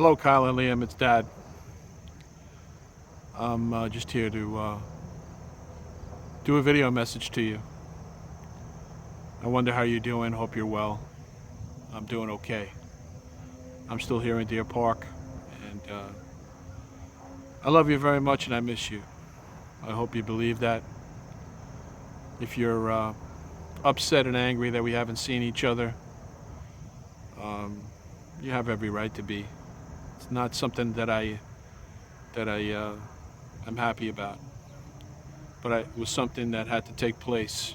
Hello, Kyle and Liam. It's Dad. I'm just here to do a video message to you. I wonder how you're doing. Hope you're well. I'm doing okay. I'm still here in Deer Park, and I love you very much, and I miss you. I hope you believe that. If you're upset and angry that we haven't seen each other, um, you have every right to be. It's not something that I am happy about, but it was something that had to take place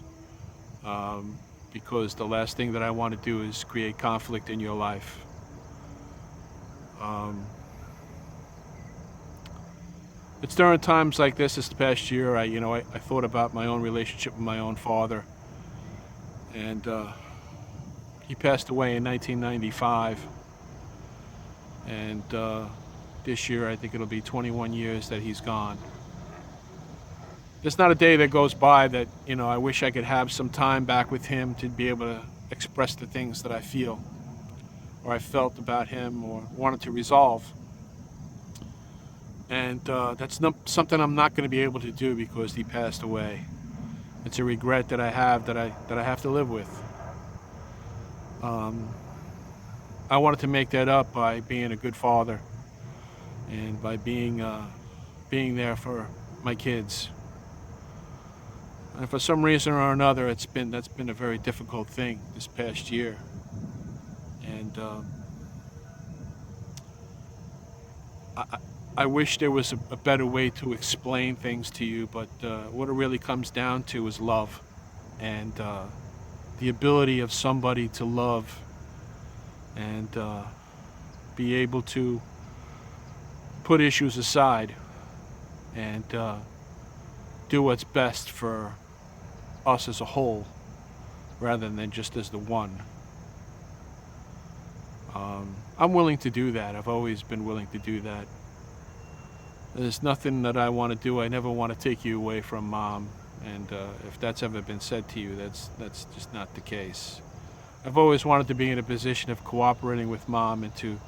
um, because the last thing that I want to do is create conflict in your life. Um, it's during times like this past year, I thought about my own relationship with my own father, and he passed away in 1995, and this year I think it'll be 21 years that he's gone. There's not a day that goes by that, I wish I could have some time back with him to be able to express the things that I feel or I felt about him or wanted to resolve. And that's something I'm not going to be able to do because he passed away. It's a regret that I have that I have to live with. Um, I wanted to make that up by being a good father and by being there for my kids. And for some reason or another, that's been a very difficult thing this past year. And I, I wish there was a better way to explain things to you, but what it really comes down to is love and the ability of somebody to love and be able to put issues aside and do what's best for us as a whole rather than just as the one. I'm willing to do that. I've always been willing to do that. There's nothing that I want to do. I never want to take you away from Mom, and if that's ever been said to you, that's just not the case. I've always wanted to be in a position of cooperating with Mom and to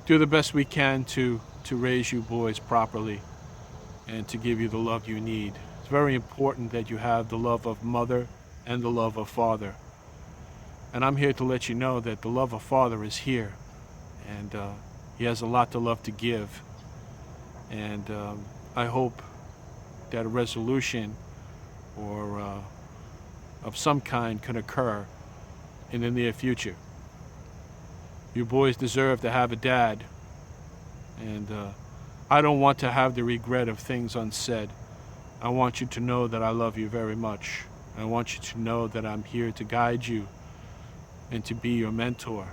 do the best we can to raise you boys properly and to give you the love you need. It's very important that you have the love of Mother and the love of Father. And I'm here to let you know that the love of Father is here, and he has a lot to love to give. And I hope that a resolution or of some kind can occur in the near future. You boys deserve to have a dad, and I don't want to have the regret of things unsaid. I want you to know that I love you very much. I want you to know that I'm here to guide you and to be your mentor.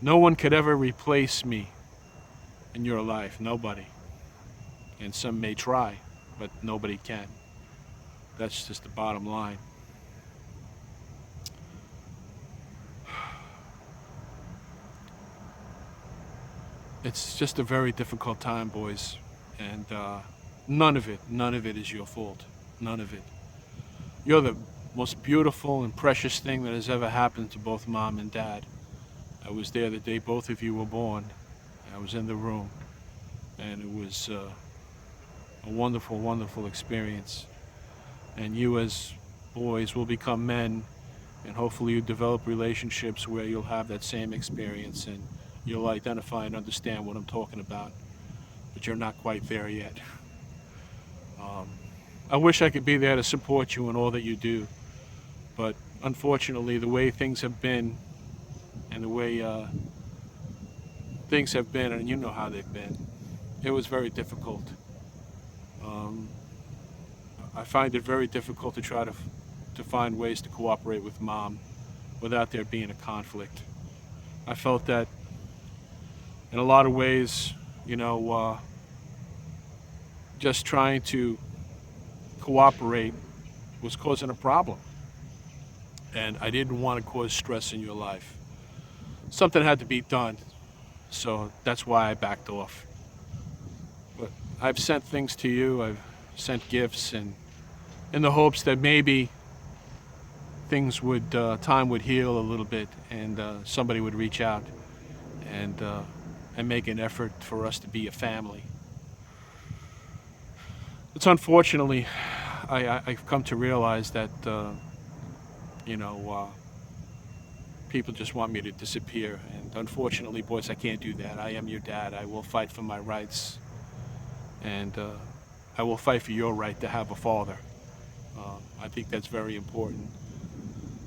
No one could ever replace me in your life, nobody. And some may try, but nobody can. That's just the bottom line. It's just a very difficult time, boys, and none of it is your fault. None of it. You're the most beautiful and precious thing that has ever happened to both Mom and Dad. I was there the day both of you were born. I was in the room, and it was a wonderful, wonderful experience. And you as boys will become men, and hopefully you develop relationships where you'll have that same experience and you'll identify and understand what I'm talking about. But you're not quite there yet. I wish I could be there to support you in all that you do, but unfortunately the way things have been and the way things have been, and you know how they've been, it was very difficult. Um, I find it very difficult to try to find ways to cooperate with Mom without there being a conflict. I felt that in a lot of ways, just trying to cooperate was causing a problem. And I didn't want to cause stress in your life. Something had to be done, so that's why I backed off. But I've sent things to you, I've sent gifts, and in the hopes that maybe time would heal a little bit and somebody would reach out and and make an effort for us to be a family. It's unfortunately, I've come to realize that, you know, people just want me to disappear. And unfortunately, boys, I can't do that. I am your dad. I will fight for my rights. And I will fight for your right to have a father. I think that's very important.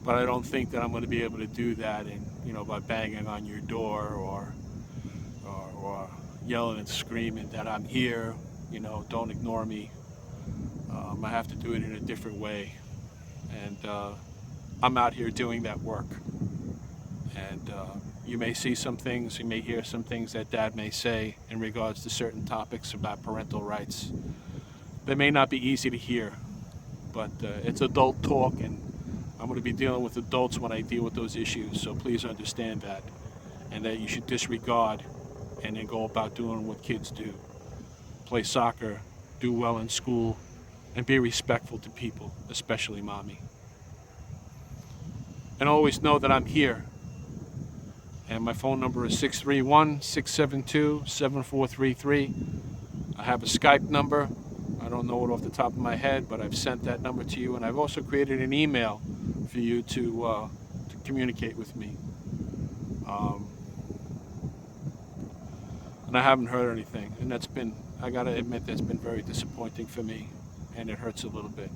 But I don't think that I'm going to be able to do that by banging on your door or yelling and screaming that I'm here, don't ignore me. I have to do it in a different way. And I'm out here doing that work. And you may see some things, you may hear some things that Dad may say in regards to certain topics about parental rights. They may not be easy to hear, but it's adult talk, and I'm going to be dealing with adults when I deal with those issues, so please understand that, and that you should disregard and then go about doing what kids do. Play soccer, do well in school, and be respectful to people, especially mommy. And always know that I'm here. And my phone number is 631-672-7433. I have a Skype number. I don't know it off the top of my head, but I've sent that number to you. And I've also created an email for you to communicate with me. And I haven't heard anything. And I gotta admit, that's been very disappointing for me. And it hurts a little bit.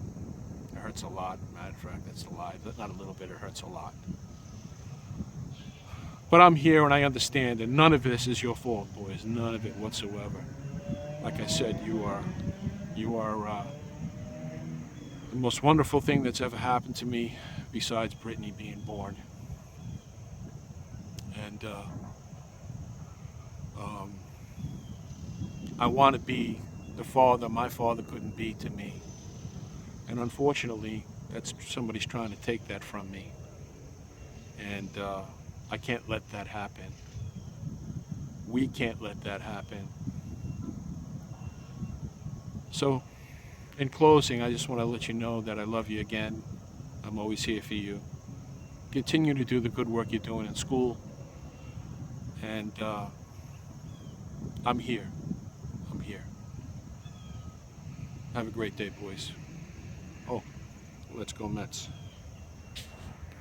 It hurts a lot. Matter of fact, that's a lie. Not a little bit, it hurts a lot. But I'm here and I understand, and none of this is your fault, boys. None of it whatsoever. Like I said, you are the most wonderful thing that's ever happened to me, besides Brittany being born. And I want to be the father my father couldn't be to me. And unfortunately, somebody's trying to take that from me. And I can't let that happen. We can't let that happen. So, in closing, I just want to let you know that I love you again. I'm always here for you. Continue to do the good work you're doing in school. And I'm here. I'm here. Have a great day, boys. Oh, let's go Mets.